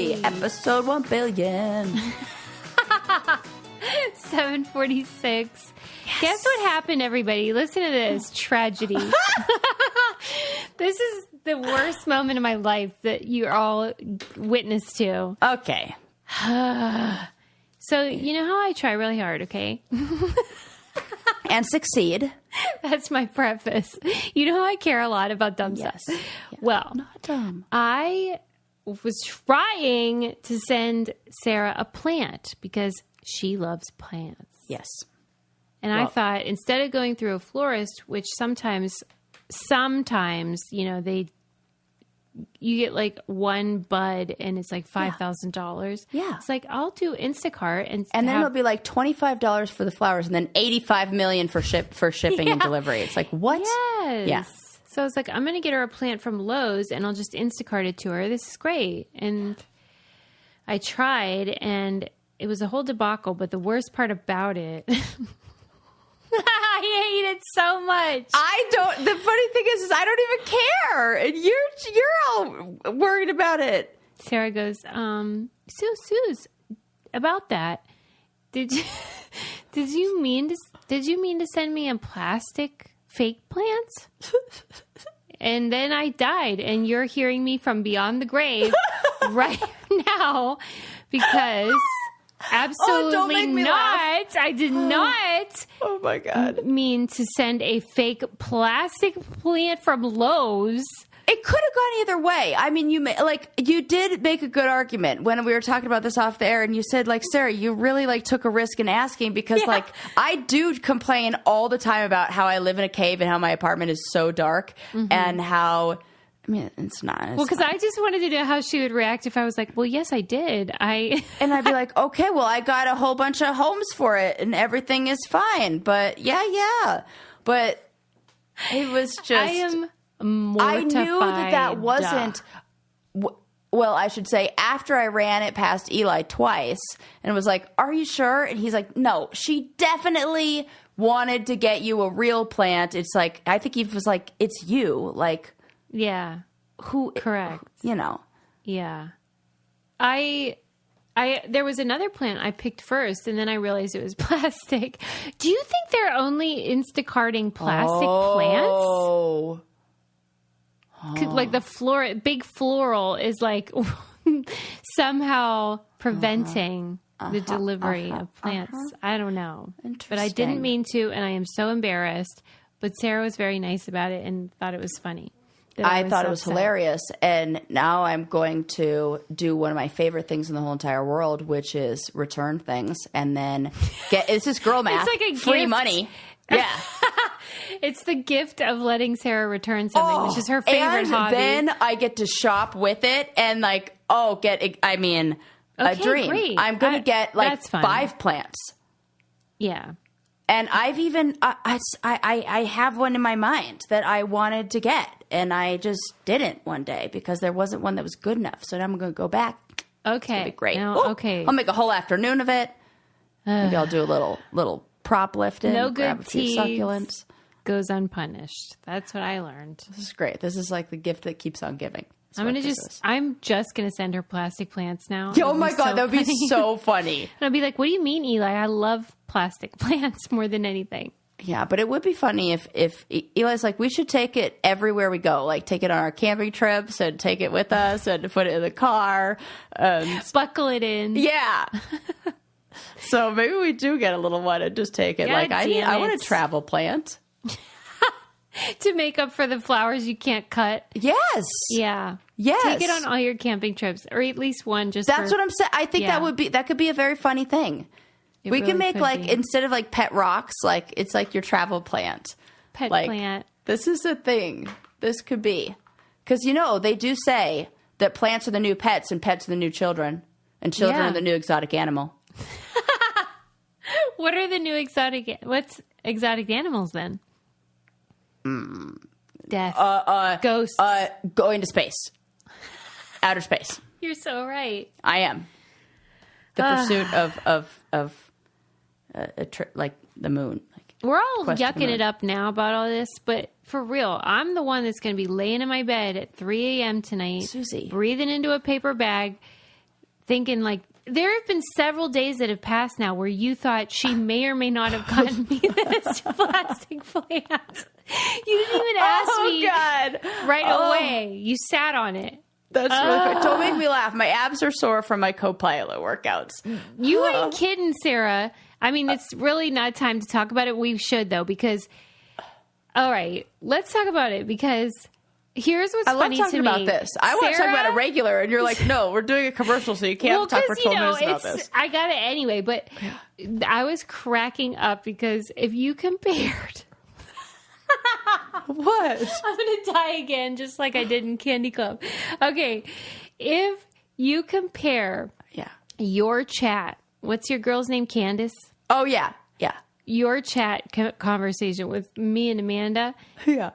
Hey, episode 1 billion. 746. Yes. Guess what happened, everybody? Listen to this tragedy. This is the worst moment of my life that you're all witness to. Okay. So, you know how I try really hard, okay? And succeed. That's my preface. You know how I care a lot about dumb stuff. Yeah. Well, Not dumb. I was trying to send Sarah a plant because she loves plants. Yes. And I thought instead of going through a florist, which sometimes, you know, you get like one bud and it's like $5,000. Yeah. It's like, I'll do Instacart and then it'll be like $25 for the flowers and then $85 million for shipping and delivery. It's like, what? Yes. Yeah. So I was like, I'm going to get her a plant from Lowe's and I'll just Instacart it to her. This is great. And I tried and it was a whole debacle, but the worst part about it, I hate it so much. The funny thing is I don't even care. And you're all worried about it. Sarah goes, Suze, about that, did you mean to send me a plastic fake plants? And then I died, and you're hearing me from beyond the grave right now because absolutely don't make me not. laugh. I did not. Oh my God. Mean to send a fake plastic plant from Lowe's. It could have gone either way. I mean, you did make a good argument when we were talking about this off the air, and you said, like, Sarah, you really like took a risk in asking because, like, I do complain all the time about how I live in a cave and how my apartment is so dark and how. I mean, it's not. Well, because I just wanted to know how she would react if I was like, well, yes, I did. And I'd be like, okay, well, I got a whole bunch of homes for it and everything is fine. But yeah. But it was just. I am mortified. I knew that wasn't. Well, I should say after I ran it past Eli twice and was like, are you sure? And he's like, no, she definitely wanted to get you a real plant. It's like, I think he was like, it's you. Like. Yeah. Who? Correct. You know. Yeah. There was another plant I picked first, and then I realized it was plastic. Do you think they're only Instacarting plastic plants? Like the big floral is like somehow preventing the delivery of plants. I don't know. But I didn't mean to, and I am so embarrassed. But Sarah was very nice about it and thought it was funny. I thought it was hilarious, and now I'm going to do one of my favorite things in the whole entire world, which is return things and then it's just girl math. It's like a free gift. money. Yeah. It's the gift of letting Sarah return something, which is her favorite hobby. And then I get to shop with it and a dream. Great. I'm going to get like 5 plants. Yeah. And I've even, I have one in my mind that I wanted to get, and I just didn't one day because there wasn't one that was good enough. So now I'm going to go back. Okay. It's going to be great. Okay. I'll make a whole afternoon of it. Maybe I'll do a little prop lifting. No grab good a few tea succulents. Goes unpunished. That's what I learned. This is great. This is like the gift that keeps on giving. I'm just going to send her plastic plants now. Oh my God, that would be so funny. And I'll be like, what do you mean, Eli? I love plastic plants more than anything. Yeah, but it would be funny if Eli's like, we should take it everywhere we go. Like, take it on our camping trips and take it with us and put it in the car. Buckle it in. Yeah. So maybe we do get a little one and just take it. God like, I want a travel plant. To make up for the flowers you can't cut. Yes. Yeah. Yes. Take it on all your camping trips, or at least one. That's what I'm saying. I think that could be a very funny thing. We really can make instead of like pet rocks, like it's like your travel plant. Pet plant. This is a thing. This could be. Because, they do say that plants are the new pets and pets are the new children. And children are the new exotic animal. What are the new what's exotic animals then? Death. Ghosts. Going to space. Outer space. You're so right. I am. The pursuit of like the moon. Like, we're all yucking it up now about all this, but for real, I'm the one that's going to be laying in my bed at 3 a.m. tonight, Susie, breathing into a paper bag, thinking like, there have been several days that have passed now where you thought she may or may not have gotten me this plastic plant. You didn't even ask me right away. You sat on it. That's really funny. Don't make me laugh. My abs are sore from my co-pilot workouts. You ain't kidding, Sarah. I mean, it's really not time to talk about it. We should, though, because... All right, let's talk about it, because... Here's what's funny to me. I love talking about this. I want to talk about it regular, and you're like, no, we're doing a commercial, so you can't talk for 12 minutes about this. I got it anyway, but I was cracking up because if you compared... What? I'm going to die again, just like I did in Candy Club. Okay, if you compare your chat, what's your girl's name, Candace? Oh, yeah, yeah. Your chat conversation with me and Amanda,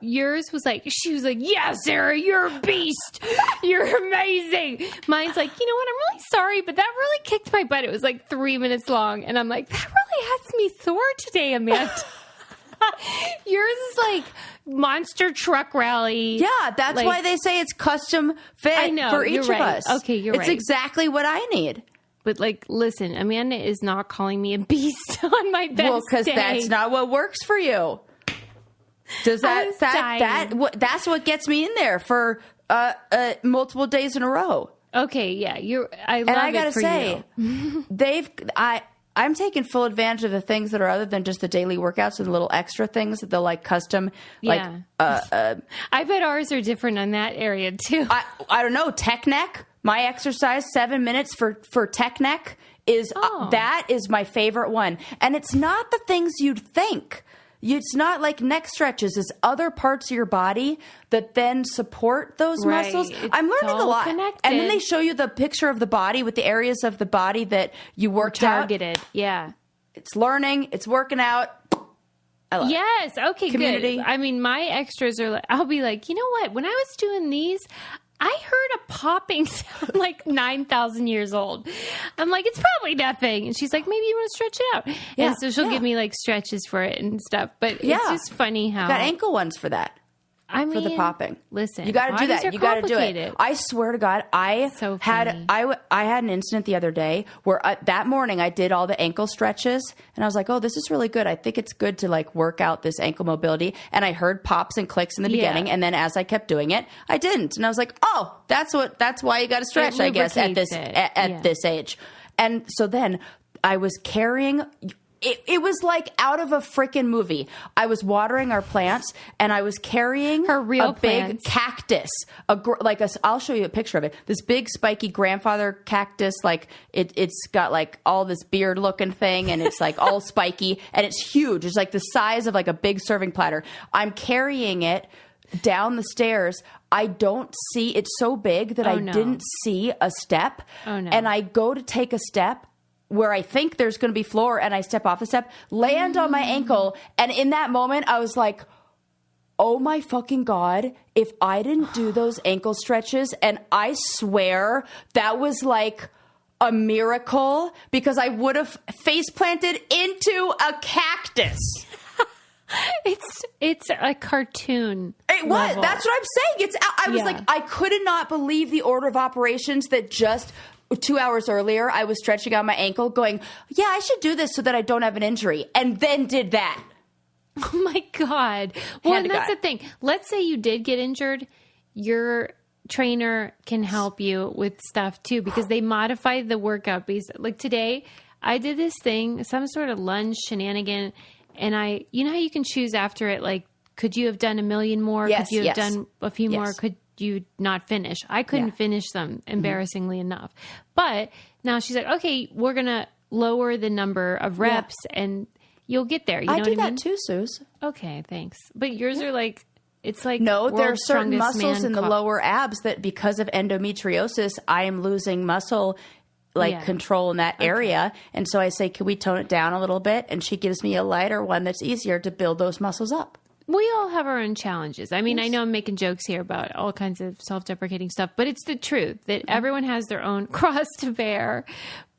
yours was like, she was like, yeah, Sarah, you're a beast. You're amazing. Mine's like, you know what? I'm really sorry, but that really kicked my butt. It was like 3 minutes long. And I'm like, that really has me sore today, Amanda. Yours is like monster truck rally. Yeah, that's why they say it's custom fit for each of us. Okay, you're right. It's exactly what I need. But, like, listen, Amanda is not calling me a beast on my best Well, because that's not what works for you. Does that's what gets me in there for multiple days in a row. Okay, yeah, I gotta say, I'm taking full advantage of the things that are other than just the daily workouts and the little extra things that they'll like custom. Yeah. I bet ours are different on that area too. I don't know. Tech neck. My exercise, 7 minutes for tech neck is that is my favorite one. And it's not the things you'd think. It's not like neck stretches. It's other parts of your body that then support those muscles. I'm learning a lot. Connected. And then they show you the picture of the body with the areas of the body that you worked targeted. Yeah. It's learning. It's working out. I love it. Okay, community. Good. I mean, my extras are I'll be like, you know what? When I was doing these, I heard a popping sound like 9,000 years old. I'm like, it's probably nothing. And she's like, maybe you want to stretch it out. Yeah, and so she'll give me like stretches for it and stuff. But it's just funny how... I've got ankle ones for that. I mean, for the popping. Listen, you got to do that. You got to do it. I swear to God, I had an incident the other day where that morning I did all the ankle stretches and I was like, oh, this is really good. I think it's good to like work out this ankle mobility. And I heard pops and clicks in the beginning, and then as I kept doing it, I didn't. And I was like, oh, that's why you got to stretch, I guess, at this age. And so then I was carrying. It was like out of a freaking movie. I was watering our plants, and I was carrying a big cactus. I'll show you a picture of it. This big spiky grandfather cactus, like it's got like all this beard looking thing, and it's like all spiky, and it's huge. It's like the size of like a big serving platter. I'm carrying it down the stairs. I don't see. It's so big that didn't see a step. Oh no! And I go to take a step where I think there's going to be floor, and I step off the step, land on my ankle, and in that moment, I was like, oh my fucking God, if I didn't do those ankle stretches, and I swear that was like a miracle, because I would have face planted into a cactus. It's a cartoon. It was. Level. That's what I'm saying. I was like, I could not believe the order of operations that just 2 hours earlier, I was stretching out my ankle going, yeah, I should do this so that I don't have an injury. And then did that. Oh my God. Well, and that's the thing. Let's say you did get injured. Your trainer can help you with stuff too, because they modify the workout based. Like today, I did this thing, some sort of lunge shenanigan. And you know how you can choose after it, like, could you have done a million more? Yes, could you have done a few more? Could you not finish? I couldn't finish them, embarrassingly enough. But now she's like, okay, we're going to lower the number of reps and you'll get there. You know what I mean? I do that too, Suze. Okay, thanks. But yours are like, it's like, no, there are certain muscles in the lower abs that because of endometriosis, I am losing muscle control in that area. And so I say, can we tone it down a little bit? And she gives me a lighter one that's easier to build those muscles up. We all have our own challenges. I mean, I know I'm making jokes here about all kinds of self-deprecating stuff, but it's the truth that everyone has their own cross to bear.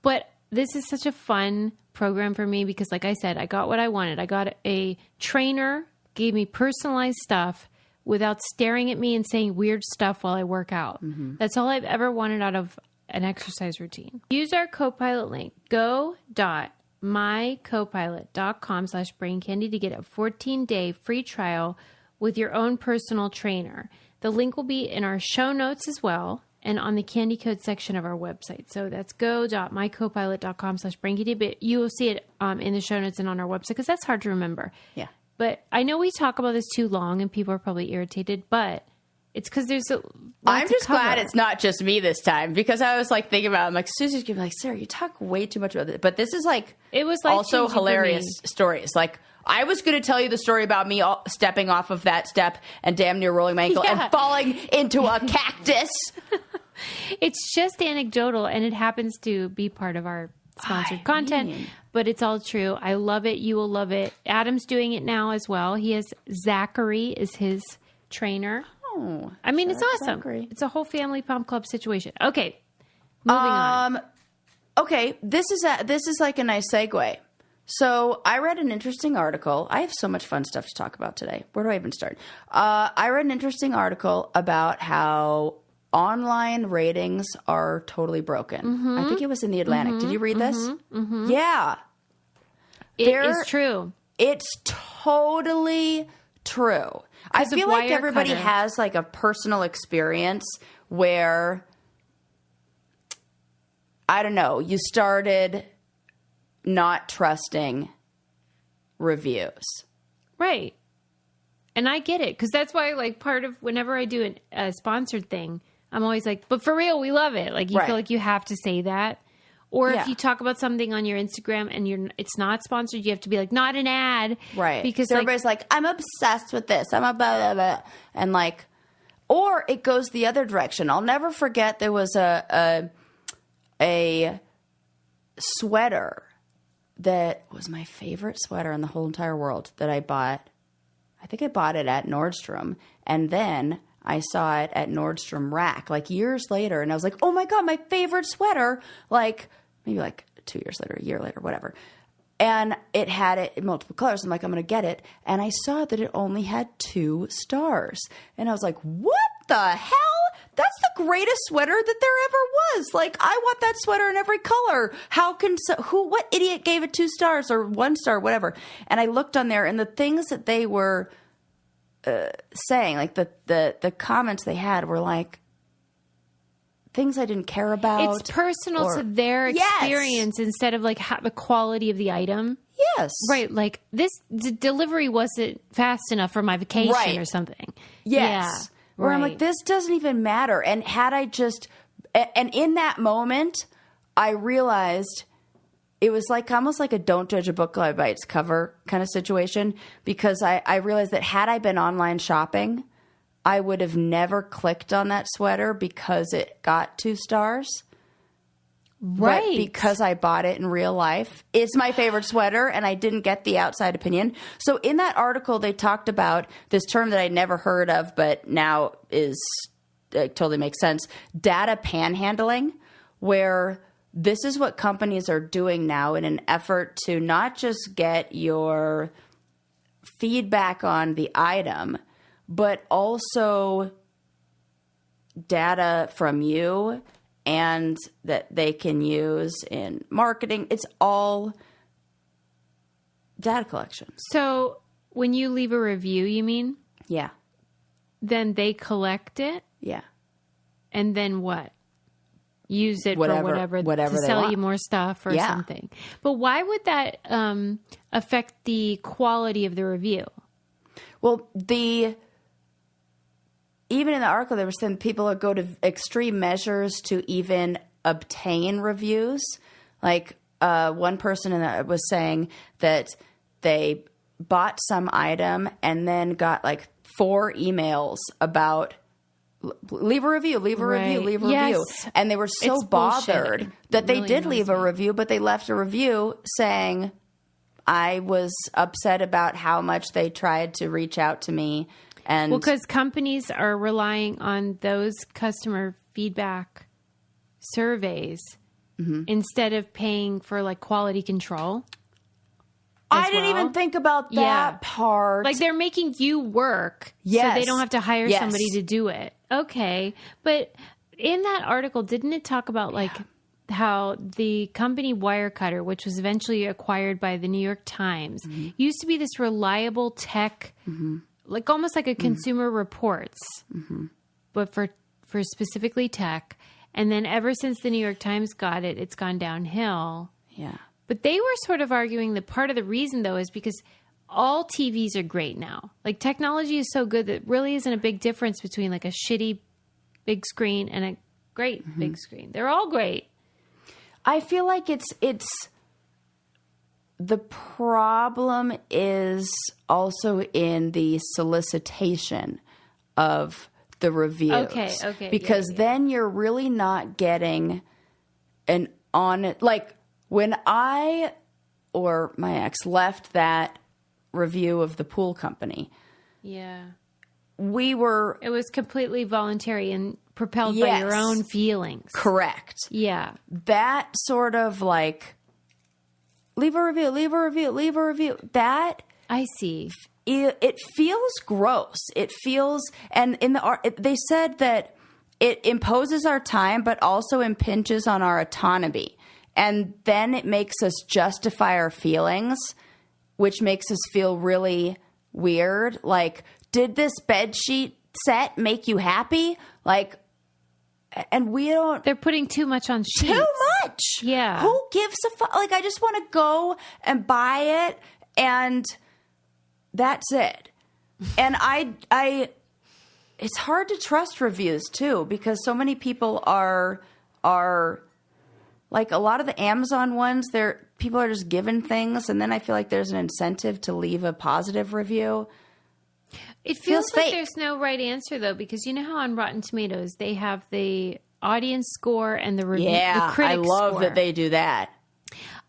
But this is such a fun program for me because, like I said, I got what I wanted. I got a trainer, gave me personalized stuff without staring at me and saying weird stuff while I work out. Mm-hmm. That's all I've ever wanted out of an exercise routine. Use our Copilot link, go.mycopilot.com/braincandy to get a 14-day free trial with your own personal trainer. The link will be in our show notes as well and on the candy code section of our website. So that's go.mycopilot.com/braincandy, but you will see it in the show notes and on our website because that's hard to remember. Yeah. But I know we talk about this too long and people are probably irritated, but it's because there's a lot I'm to just cover. glad it's not just me this time because I was like thinking about it. I'm like, Susie's gonna be like, Sarah, you talk way too much about it. But this is like, It was also life-changing for hilarious me. stories. Like, I was going to tell you the story about me stepping off of that step and damn near rolling my ankle and falling into a cactus. It's just anecdotal, and it happens to be part of our sponsored content, but it's all true. I love it. You will love it. Adam's doing it now as well. He has Zachary is his trainer. Oh, I mean, it's awesome. Zachary. It's a whole family pump club situation. Okay, moving on. Okay, this is like a nice segue. So I read an interesting article. I have so much fun stuff to talk about today. Where do I even start? I read an interesting article about how online ratings are totally broken. I think it was in the Atlantic. Did you read this? Yeah. It is true. It's totally true. I feel like everybody has like a personal experience where, I don't know, you started not trusting reviews. Right. And I get it because that's why, like, part of whenever I do a sponsored thing, I'm always like, but for real, we love it. Like, you feel like you have to say that. Or if you talk about something on your Instagram and it's not sponsored, you have to be like, not an ad. Right. Because everybody's like, I'm obsessed with this. I'm a blah, blah, blah. And like, or it goes the other direction. I'll never forget there was a sweater that was my favorite sweater in the whole entire world that I bought. I think I bought it at Nordstrom. And then I saw it at Nordstrom Rack like years later. And I was like, oh my God, my favorite sweater. Like maybe like 2 years later, a year later, whatever. And it had it in multiple colors. I'm like, I'm going to get it. And I saw that it only had 2 stars. And I was like, what the hell? That's the greatest sweater that there ever was. Like, I want that sweater in every color. What idiot gave it 2 stars or 1 star, whatever? And I looked on there and the things that they were saying, like the comments they had were like things I didn't care about. It's personal to their experience instead of like the quality of the item. Yes. Right. Like the delivery wasn't fast enough for my vacation or something. Yes. Yeah. Where I'm like, this doesn't even matter. And and in that moment, I realized it was like almost like a don't judge a book by its cover kind of situation, because I realized that had I been online shopping, I would have never clicked on that sweater because it got 2 stars. Right. But because I bought it in real life, it's my favorite sweater, and I didn't get the outside opinion. So in that article, they talked about this term that I'd never heard of, but now totally makes sense: data panhandling, where this is what companies are doing now in an effort to not just get your feedback on the item, but also data from you and that they can use in marketing. It's all data collection. So when you leave a review, you mean? Yeah. Then they collect it? Yeah. And then what? Use it whatever for whatever to they sell want. you more stuff or something. But why would that affect the quality of the review? Well, even in the article, there were some people that go to extreme measures to even obtain reviews. Like one person was saying that they bought some item and then got like 4 emails about leave a review, leave a review, leave a review. And they were so bothered that they did leave a review, but they left a review saying, I was upset about how much they tried to reach out to me. And because companies are relying on those customer feedback surveys instead of paying for like quality control. I didn't even think about that part. Like they're making you work so they don't have to hire somebody to do it. Okay. But in that article, didn't it talk about like how the company Wirecutter, which was eventually acquired by the New York Times, used to be this reliable tech, like almost like a Consumer Reports, but for specifically tech. And then ever since the New York Times got it, it's gone downhill. Yeah. But they were sort of arguing that part of the reason, though, is because all TVs are great now. Like, technology is so good that really isn't a big difference between like a shitty big screen and a great big screen. They're all great. I feel like it's the problem is also in the solicitation of the reviews. Okay. Because then you're really not getting an honest, like when I or my ex left that review of the pool company. Yeah. It was completely voluntary and propelled by your own feelings. Correct. Yeah. That sort of like, leave a review. That I see. It feels gross. It feels, and in the art, they said that it imposes our time, but also impinges on our autonomy. And then it makes us justify our feelings, which makes us feel really weird. Like, did this bed sheet set make you happy? Like, and we don't. They're putting too much on sheets. Too much. Yeah. Who gives a fuck? Like, I just want to go and buy it, and that's it. And I, it's hard to trust reviews too, because so many people are like a lot of the Amazon ones. People are just given things, and then I feel like there's an incentive to leave a positive review. It feels like fake. there's no right answer, though, because you know how on Rotten Tomatoes they have the audience score and the review, the critic I love score. that they do that.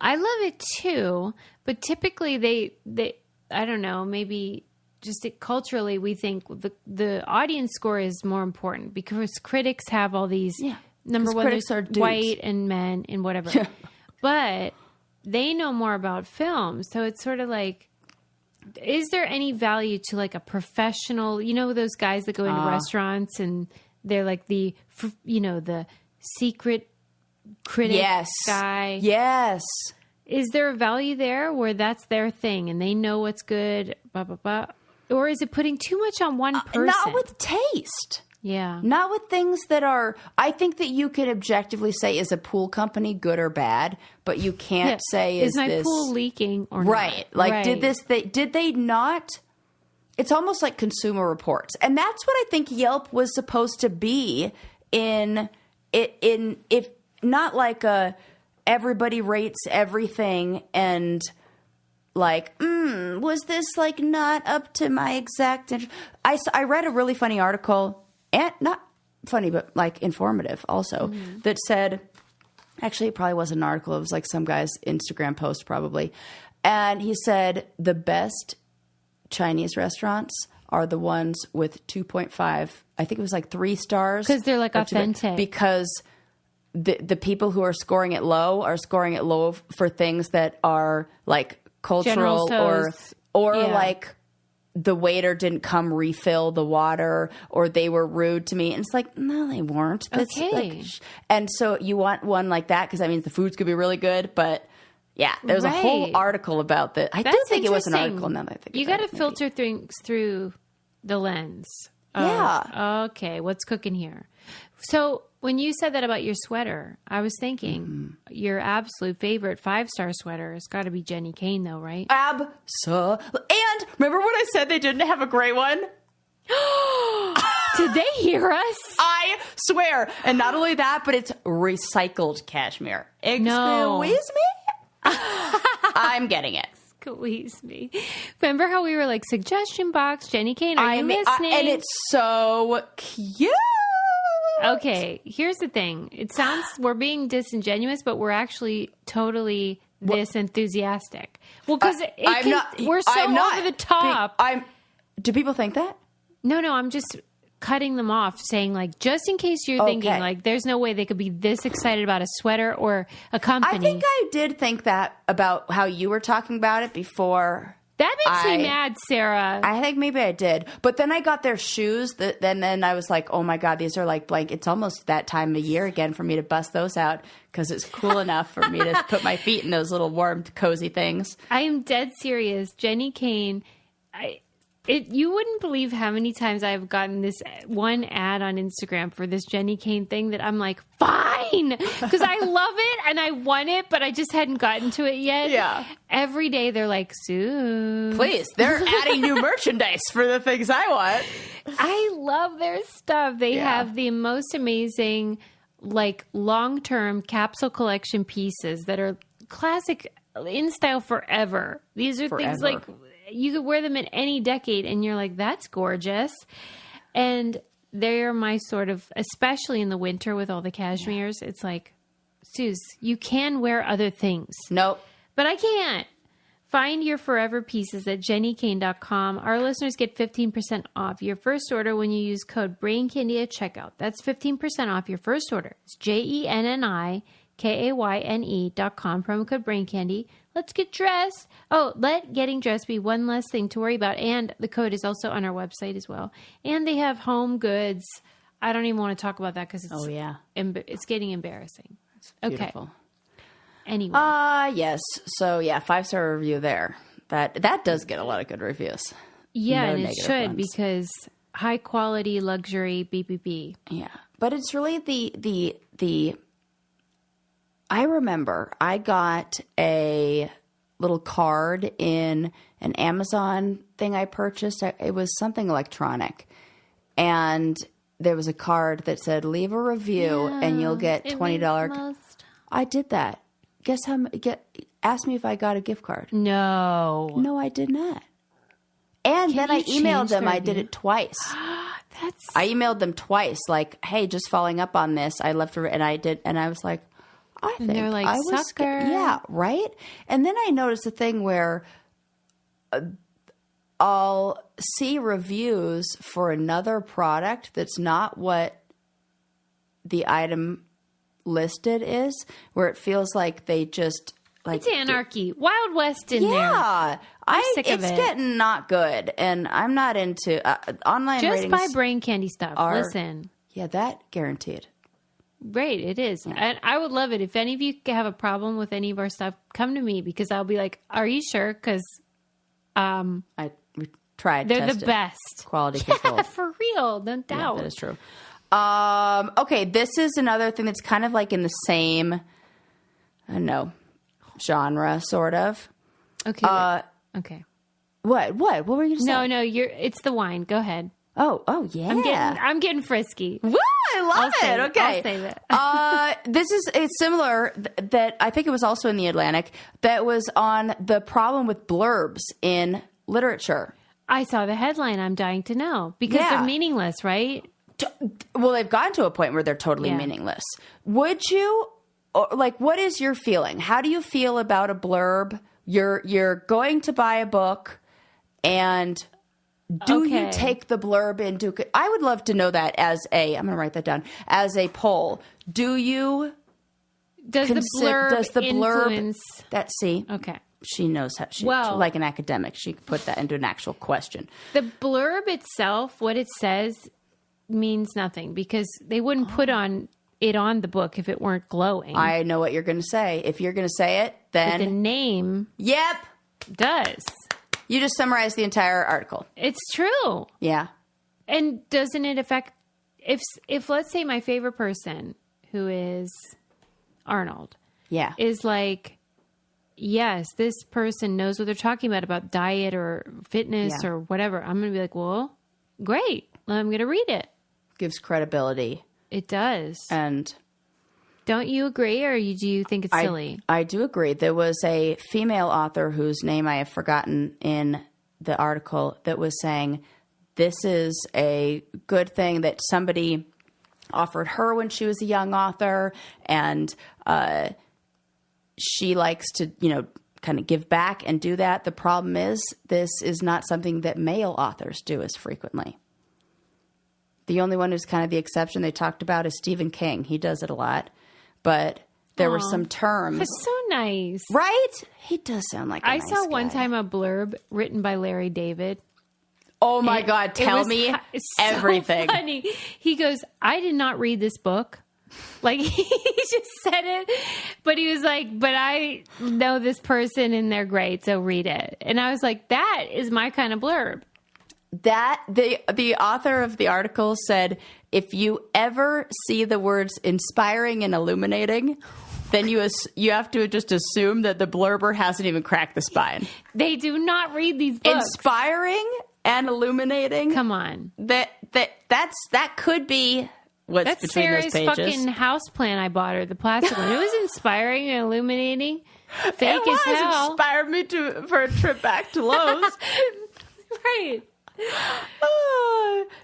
I love it too, but typically they I don't know, maybe just culturally we think the audience score is more important because critics have all these number one, critics there's are dudes. white and men and whatever, but they know more about film, so it's sort of like. Is there any value to like a professional, you know, those guys that go into restaurants and they're like the secret critic guy? Yes. Is there a value there where that's their thing and they know what's good, blah, blah, blah? Or is it putting too much on one person? Not with taste. Yeah. Not with things that are, I think that you could objectively say, is a pool company good or bad, but you can't say, is my pool leaking or right. not? Like, right. did they not, it's almost like Consumer Reports. And that's what I think Yelp was supposed to be in if not like everybody rates everything and like, was this like not up to my exact interest? I read a really funny article, and not funny, but like informative also, that said, actually it probably wasn't an article. It was like some guy's Instagram post probably. And he said the best Chinese restaurants are the ones with 2.5. I think it was like 3 stars. Because they're like authentic. Because the people who are scoring it low for things that are like cultural or like the waiter didn't come refill the water or they were rude to me. And it's like, no, they weren't. That's okay. Like, and so you want one like that because that means the food's could be really good. But yeah, there's a whole article about that. I do think it was an article now that I think you got to filter things through the lens. Okay, what's cooking here? So when you said that about your sweater, I was thinking your absolute favorite 5-star sweater has got to be Jenny Kane, though, right? And remember when I said they didn't have a gray one? Did they hear us? I swear. And not only that, but it's recycled cashmere. No. Excuse me? I'm getting it. Squeeze me. Remember how we were like, suggestion box, Jenny Kane, are you listening? And it's so cute. Okay, here's the thing. It sounds we're being disingenuous, but we're actually totally this enthusiastic. Well, because we're so over the top. Do people think that? No, I'm just cutting them off, saying like, just in case you're thinking like, there's no way they could be this excited about a sweater or a company. I think I did think that about how you were talking about it before That makes me mad, Sarah. I think maybe I did. But then I got their shoes. Then I was like, oh my God, these are like blank. It's almost that time of year again for me to bust those out because it's cool enough for me to put my feet in those little warm, cozy things. I am dead serious. Jenny Kane, you wouldn't believe how many times I've gotten this one ad on Instagram for this Jenny Kane thing that I'm like, fine, because I love it and I want it, but I just hadn't gotten to it yet. Yeah. Every day they're like, Sue. Please, they're adding new merchandise for the things I want. I love their stuff. They have the most amazing, like, long-term capsule collection pieces that are classic, in style forever. These are things like... You could wear them in any decade and you're like, that's gorgeous. And they're my sort of, especially in the winter with all the cashmeres, it's like, Suze, you can wear other things. Nope. But I can't. Find your forever pieces at jennykane.com. Our listeners get 15% off your first order when you use code BRAINCANDY at checkout. That's 15% off your first order. It's JENNIKAYNE.com, promo code BRAINCANDY. Let's get dressed. Oh, let getting dressed be one less thing to worry about. And the code is also on our website as well. And they have home goods. I don't even want to talk about that because it's getting embarrassing. It's beautiful. Okay. Anyway. Yes. So, 5-star review there. That does get a lot of good reviews. Yeah, No and it should ones. because high quality luxury BBB. Yeah. But it's really the I remember I got a little card in an Amazon thing I purchased. It was something electronic. And there was a card that said, leave a review and you'll get $20. I did that. Guess how ask me if I got a gift card. No, I did not. And then I emailed them. I did it twice. I emailed them twice, like, hey, just following up on this. I left and I did, and I was like, I think they're like, I was, sucker. yeah, right. And then I noticed a thing where I'll see reviews for another product that's not what the item listed is, where it feels like they just like it's anarchy, Wild West in there. Yeah, it's getting not good, and I'm not into online just ratings. buy brain candy stuff. Listen, yeah, that guaranteed. Great, it is. Yeah. And I would love it. If any of you have a problem with any of our stuff, come to me because I'll be like, are you sure? Because we tried. They're the best. Quality control. For real. No doubt. Yeah, that is true. Okay, this is another thing that's kind of like in the same, I don't know, genre, sort of. Okay. Okay. What were you saying? No, it's the wine. Go ahead. Oh yeah. I'm getting frisky. Woo! I love it. Okay. I'll save it. It's similar that I think it was also in the Atlantic that was on the problem with blurbs in literature. I saw the headline. I'm dying to know because they're meaningless, right? Well, they've gotten to a point where they're totally meaningless. Would you, like, what is your feeling? How do you feel about a blurb? You're going to buy a book and do you take the blurb into... I would love to know that as I'm going to write that down, as a poll. Do you... Does the blurb influence... Okay. She knows how... like an academic, she could put that into an actual question. The blurb itself, what it says, means nothing because they wouldn't put it on the book if it weren't glowing. I know what you're going to say. If you're going to say it, then... But the name... Yep. Does. You just summarized the entire article. It's true. Yeah. And doesn't it affect... If let's say my favorite person, who is Arnold, is like... Yes, this person knows what they're talking about diet or fitness or whatever. I'm going to be like, well, great. I'm going to read it. Gives credibility. It does. And don't you agree, or do you think it's silly? I do agree. There was a female author whose name I have forgotten in the article that was saying this is a good thing that somebody offered her when she was a young author, and she likes to, kind of give back and do that. The problem is this is not something that male authors do as frequently. The only one who's kind of the exception they talked about is Stephen King. He does it a lot. But there were some terms. That's so nice. Right? He does sound like a I nice saw one guy. time a blurb written by Larry David. Oh my God, tell me it's everything. So funny. He goes, I did not read this book. Like, he just said it, but he was like, but I know this person and they're great, so read it. And I was like, that is my kind of blurb. That the author of the article said, if you ever see the words inspiring and illuminating, then you have to just assume that the blurber hasn't even cracked the spine. They do not read these books. Inspiring and illuminating. Come on. That could be what's That's between Sarah's those pages. fucking house plant I bought her, the plastic one. It was inspiring and illuminating. Fake it as hell. inspired me for a trip back to Lowe's. Right.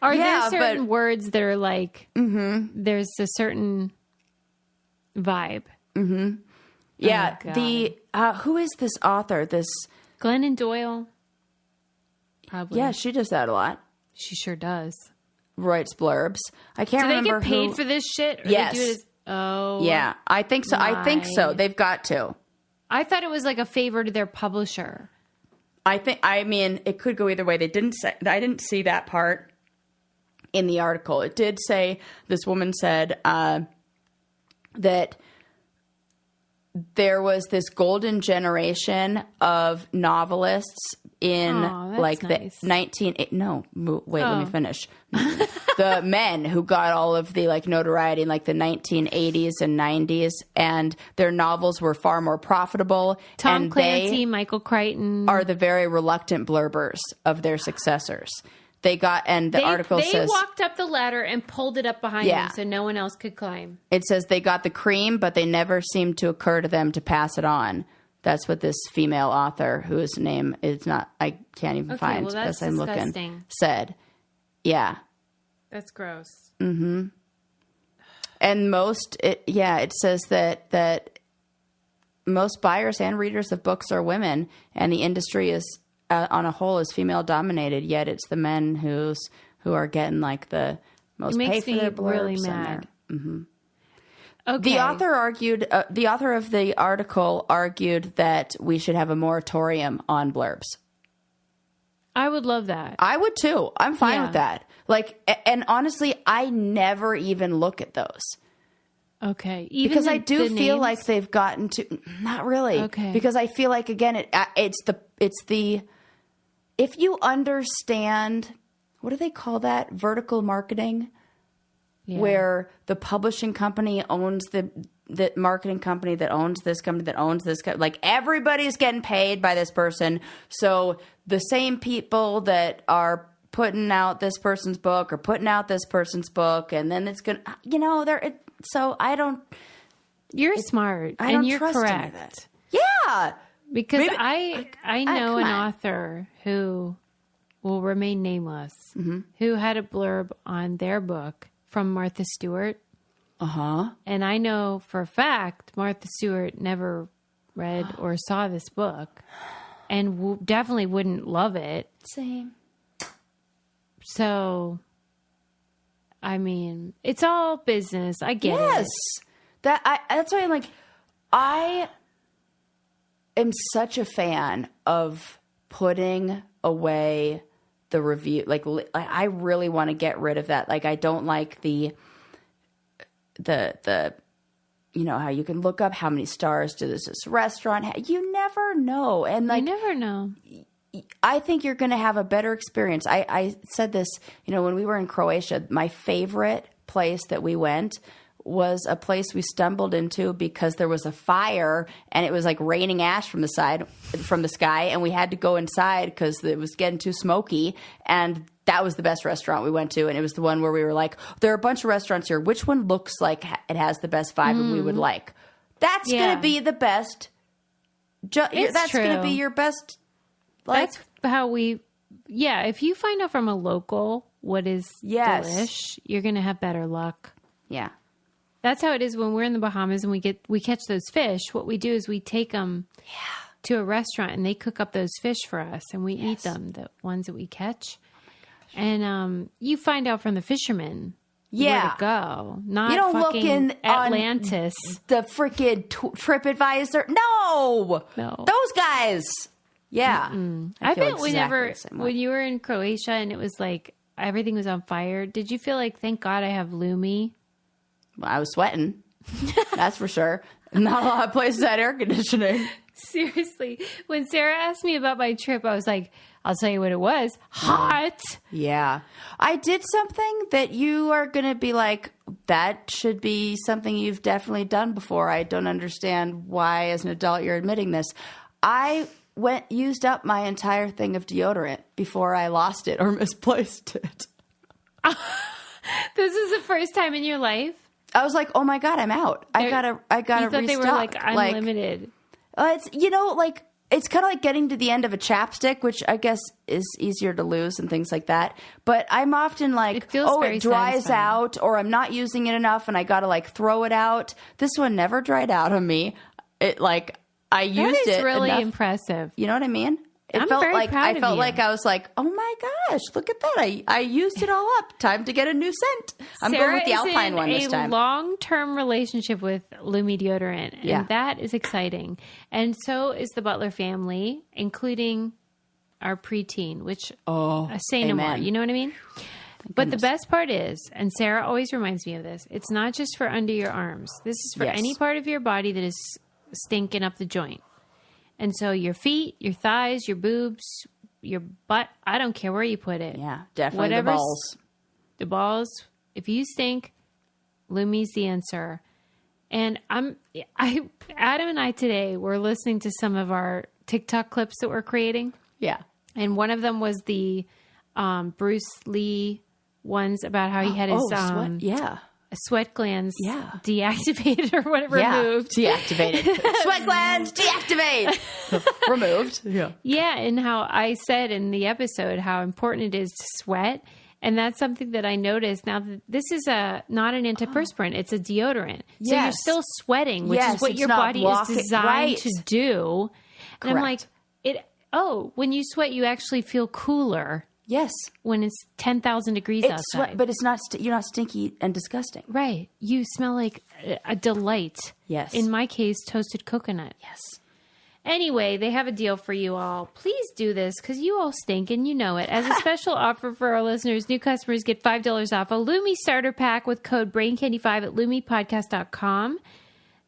Are there certain words that are like, there's a certain vibe? Mm-hmm. Yeah. Oh, who is this author? This Glennon Doyle? Probably. Yeah, she does that a lot. She sure does. Writes blurbs. I can't remember Do they get paid for this shit? Or yes. They do it as, yeah, I think so. I think so. They've got to. I thought it was like a favor to their publisher. I mean, it could go either way. They didn't say, I didn't see that part in the article. It did say, this woman said that there was this golden generation of novelists in like the nice. let me finish. The men who got all of the like notoriety in like the 1980s and 90s, and their novels were far more profitable. Tom Clancy, Michael Crichton are the very reluctant blurbers of their successors. They article says they walked up the ladder and pulled it up behind them so no one else could climb. It says they got the cream, but they never seemed to occur to them to pass it on. That's what this female author, whose name is not, I can't even find as I'm looking, said. Yeah. That's gross. Mm-hmm. And it says that most buyers and readers of books are women, and the industry is, on a whole, is female dominated. Yet it's the men who are getting like the most pay for their blurbs. Really mad. Mm-hmm. Okay. The author of the article argued that we should have a moratorium on blurbs. I would love that. I would too. I'm fine with that. Like, and honestly, I never even look at those. Okay. Because I do feel like they've gotten to, not really. Okay. Because I feel like, again, it's the, if you understand, what do they call that? Vertical marketing? Yeah. Where the publishing company owns the marketing company that owns this company that owns this company. Like, everybody's getting paid by this person. So the same people that are putting out this person's book or putting out this person's book, and then it's going to, so I don't. You're smart. I don't and you're trust correct. Any of that. Yeah. Because Maybe, I know an author who will remain nameless, who had a blurb on their book from Martha Stewart. Uh-huh. And I know for a fact Martha Stewart never read or saw this book and definitely wouldn't love it. Same. So, I mean, it's all business. I get it. Yes. That's why I'm like, I am such a fan of putting away the review. Like I really want to get rid of that. Like, I don't like the how you can look up how many stars does this restaurant have. You never know. And like, you never know. I think you're going to have a better experience. I said this, when we were in Croatia, my favorite place that we went was a place we stumbled into because there was a fire and it was like raining ash from the sky, and we had to go inside because it was getting too smoky. And that was the best restaurant we went to, and it was the one where we were like, there are a bunch of restaurants here. Which one looks like it has the best vibe and we would like? That's going to be the best. That's going to be your best. That's how if you find out from a local what is delish, you're going to have better luck. Yeah. That's how it is when we're in the Bahamas and we catch those fish. What we do is we take them to a restaurant and they cook up those fish for us and we eat them, the ones that we catch. And you find out from the fishermen, where to go. Not you don't look fucking in Atlantis. The freaking TripAdvisor. No. Those guys. Yeah. I bet when you were in Croatia and it was like everything was on fire, did you feel like, thank God I have Lumi? Well, I was sweating. That's for sure. Not a lot of places had air conditioning. Seriously. When Sarah asked me about my trip, I was like, I'll tell you what it was. Hot. Yeah. I did something that you are going to be like, that should be something you've definitely done before. I don't understand why, as an adult, you're admitting this. I used up my entire thing of deodorant before I lost it or misplaced it. This is the first time in your life? I was like, oh my God, I'm out. I gotta you thought restock. They were like unlimited. It's, it's kind of like getting to the end of a chapstick, which I guess is easier to lose and things like that. But I'm often like, it dries satisfying. Out, or I'm not using it enough and I got to like throw it out. This one never dried out on me. I used it. That is really enough. Impressive. You know what I mean? I'm very proud of you. Like I was like, oh my gosh, look at that. I used it all up. Time to get a new scent. I'm Sarah going with the Alpine one this time. A long-term relationship with Lumi deodorant. And that is exciting. And so is the Butler family, including our preteen, which I say no more. You know what I mean? But the best part is, and Sarah always reminds me of this, it's not just for under your arms. This is for any part of your body that is stinking up the joint. And so your feet, your thighs, your boobs, your butt, I don't care where you put it. Yeah, definitely the balls. The balls, if you stink, Lumi's the answer. And Adam and I today were listening to some of our TikTok clips that we're creating. Yeah. And one of them was the Bruce Lee ones about how he had his sweat glands deactivated or whatever removed. Deactivated. Sweat glands deactivate. Removed. Yeah. Yeah, and how I said in the episode how important it is to sweat. And that's something that I noticed. Now, this is not an antiperspirant. It's a deodorant. Yes. So you're still sweating, which is what your body is designed to do. And I'm like, when you sweat, you actually feel cooler. Yes. When it's 10,000 degrees outside. But it's not. You're not stinky and disgusting. Right. You smell like a delight. Yes. In my case, toasted coconut. Yes. Anyway, they have a deal for you all. Please do this because you all stink and you know it. As a special offer for our listeners, new customers get $5 off a Lumi starter pack with code BRAINCANDY5 at LumiPodcast.com.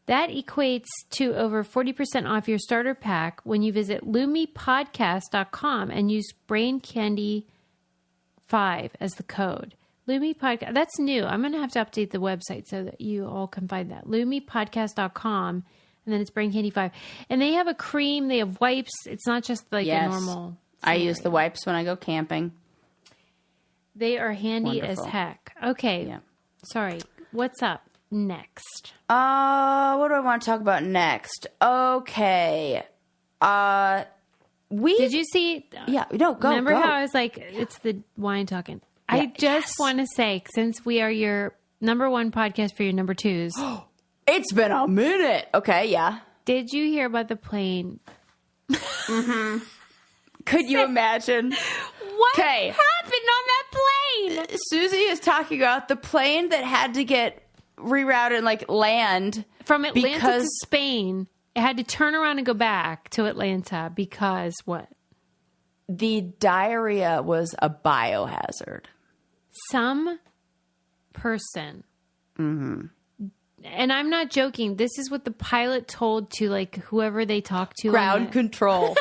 That equates to over 40% off your starter pack when you visit LumiPodcast.com and use BrainCandy5 as the code. Lumi Podcast. That's new. I'm going to have to update the website so that you all can find that. LumiPodcast.com, and then it's BrainCandy5. And they have a cream. They have wipes. It's not just like a normal. I use the wipes when I go camping. They are handy as heck. Okay. Yeah. Sorry. What's up next? What do I want to talk about next? Okay. Did you see? Yeah, no, go. Remember how I was like, it's the wine talking? Yeah, I just want to say, since we are your number one podcast for your number twos. It's been a minute. Okay, yeah. Did you hear about the plane? Mm-hmm. Could you imagine? What happened on that plane? Susie is talking about the plane that had to get rerouted and like land from Atlanta to Spain. It had to turn around and go back to Atlanta because what? The diarrhea was a biohazard. Some person. Mm-hmm. And I'm not joking. This is what the pilot told to like whoever they talked to. Ground control.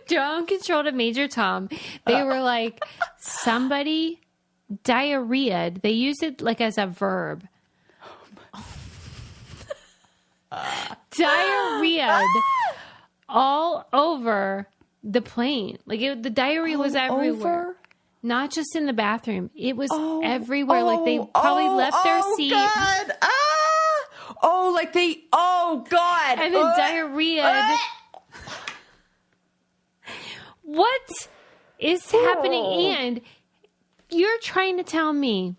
Ground control to Major Tom. They were like, somebody diarrheaed. They used it like as a verb. Diarrheaed all over the plane. Like the diarrhea was everywhere. Over? Not just in the bathroom. It was everywhere. Like they probably left their seat. God. God. And then diarrhea. What is happening? And you're trying to tell me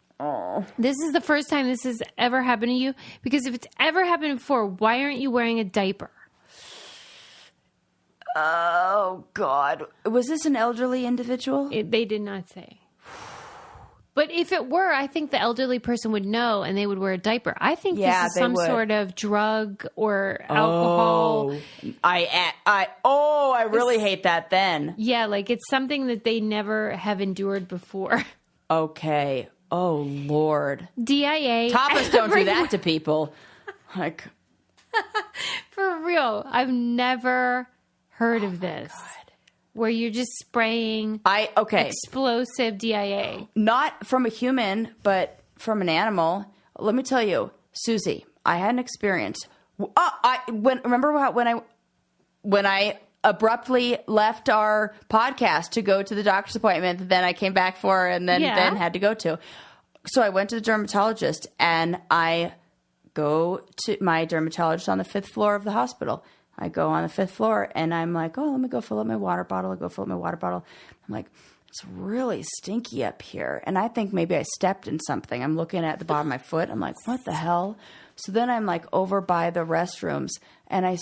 this is the first time this has ever happened to you? Because if it's ever happened before, why aren't you wearing a diaper? Oh, God. Was this an elderly individual? They did not say. But if it were, I think the elderly person would know and they would wear a diaper. I think Yeah, this is they some would. sort of drug or alcohol. I really hate that then. Yeah, like it's something that they never have endured before. Okay. Oh, Lord. DIA. Tapas don't do that to people. Like, For real. I've never heard of this. God. Where you're just spraying okay. explosive DIA. Not from a human, but from an animal. Let me tell you, Susie, I had an experience. Remember when I abruptly left our podcast to go to the doctor's appointment that then I came back for and then had to go to. So I went to the dermatologist and I go to my dermatologist on the 5th floor of the hospital. I go on the 5th floor and I'm like, oh, let me go fill up my water bottle. I go fill up my water bottle. I'm like, it's really stinky up here. And I think maybe I stepped in something. I'm looking at the bottom of my foot. I'm like, what the hell? So then I'm like over by the restrooms and I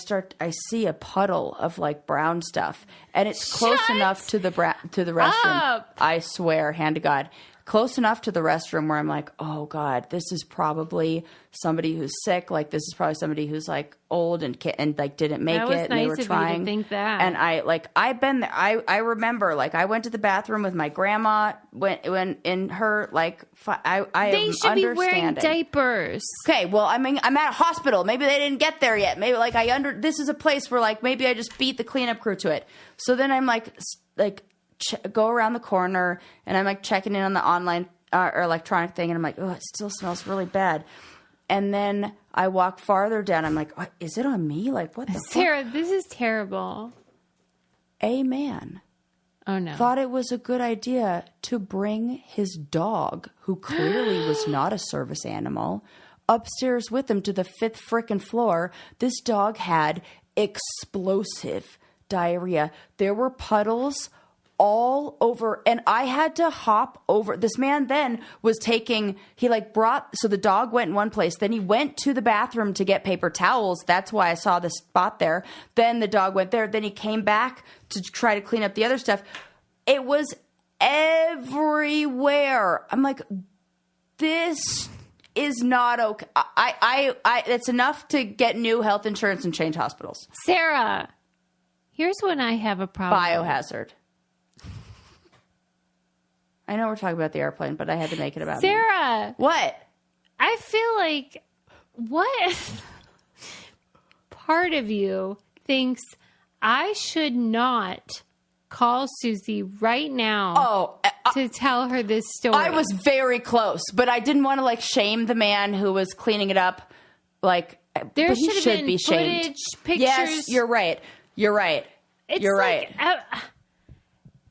see a puddle of like brown stuff and it's close enough to the restroom. Up. I swear, hand to God. Close enough to the restroom where I'm like, oh God, this is probably somebody who's sick. Like this is probably somebody who's like old and like didn't make That was it. And nice they were of you to trying. think that. And I've been there. I remember like I went to the bathroom with my grandma when in her like I They am should be wearing understanding. diapers. Okay, well, I mean, I'm at a hospital. Maybe they didn't get there yet. Maybe like this is a place where like maybe I just beat the cleanup crew to it. So then I'm like go around the corner and I'm like checking in on the online or electronic thing and I'm like, oh, it still smells really bad. And then I walk farther down. I'm like, is it on me? Like, what the Sarah, this is terrible. A man Oh, no. thought it was a good idea to bring his dog, who clearly was not a service animal, upstairs with him to the 5th frickin' floor. This dog had explosive diarrhea. There were puddles all over, and I had to hop over. This man then was so the dog went in one place, then he went to the bathroom to get paper towels. That's why I saw the spot there. Then the dog went there. Then he came back to try to clean up the other stuff. It was everywhere. I'm like, this is not okay. It's enough to get new health insurance and change hospitals. Sarah, here's when I have a problem. Biohazard. I know we're talking about the airplane, but I had to make it about me. Sarah. What? I feel like what part of you thinks I should not call Susie right now to tell her this story? I was very close, but I didn't want to like shame the man who was cleaning it up. Like, there but he should have should been be shamed. footage, pictures. Yes, you're right. You're right. You're like, right.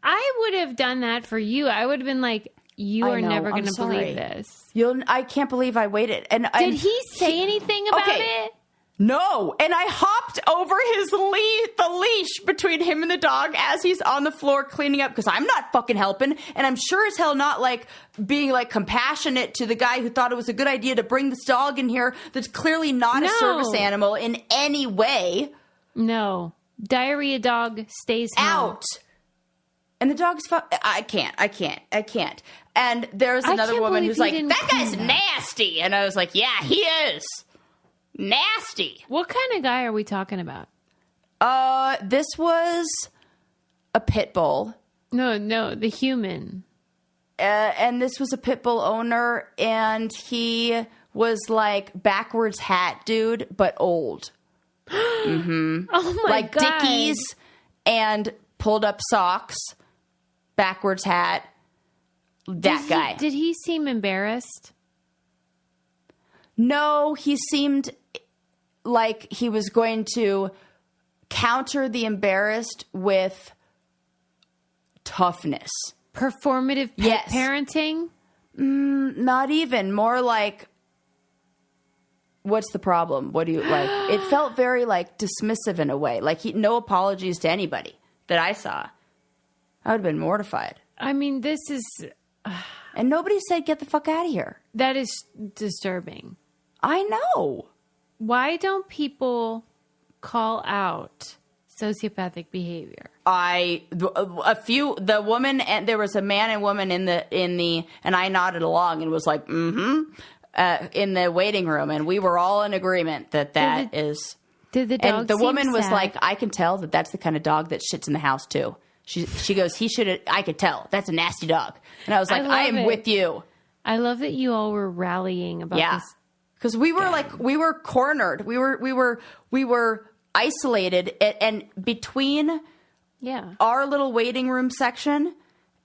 I would have done that for you. I would have been like, you are never going to sorry. believe this. I can't believe I waited. Did he say anything about it? No. And I hopped over the leash between him and the dog as he's on the floor cleaning up because I'm not fucking helping. And I'm sure as hell not like being like compassionate to the guy who thought it was a good idea to bring this dog in here that's clearly not a service animal in any way. No. Diarrhea dog stays home. Out. And the dog's I can't. And there's another woman who's like, that guy's nasty. And I was like, yeah, he is. Nasty. What kind of guy are we talking about? This was a pit bull. No, the human. And this was a pit bull owner, and he was like backwards hat dude, but old. Mm-hmm. Oh my like God. Dickies and pulled up socks, backwards hat. That guy. Did he seem embarrassed? No, he seemed like he was going to counter the embarrassed with toughness. Performative parenting? Not even. More like, what's the problem? What do you like? It felt very like dismissive in a way. Like no apologies to anybody that I saw. I would have been mortified. I mean, this is... and nobody said, get the fuck out of here. That is disturbing. I know. Why don't people call out sociopathic behavior. The woman, and there was a man and woman in the, and I nodded along and was like, in the waiting room, and we were all in agreement that is. Did the dog? And the woman was sad? like, I can tell that's the kind of dog that shits in the house too. She goes, he should. I could tell that's a nasty dog, and I was like, I am with you. I love that you all were rallying about this. Because we were we were cornered. We were isolated, and between our little waiting room section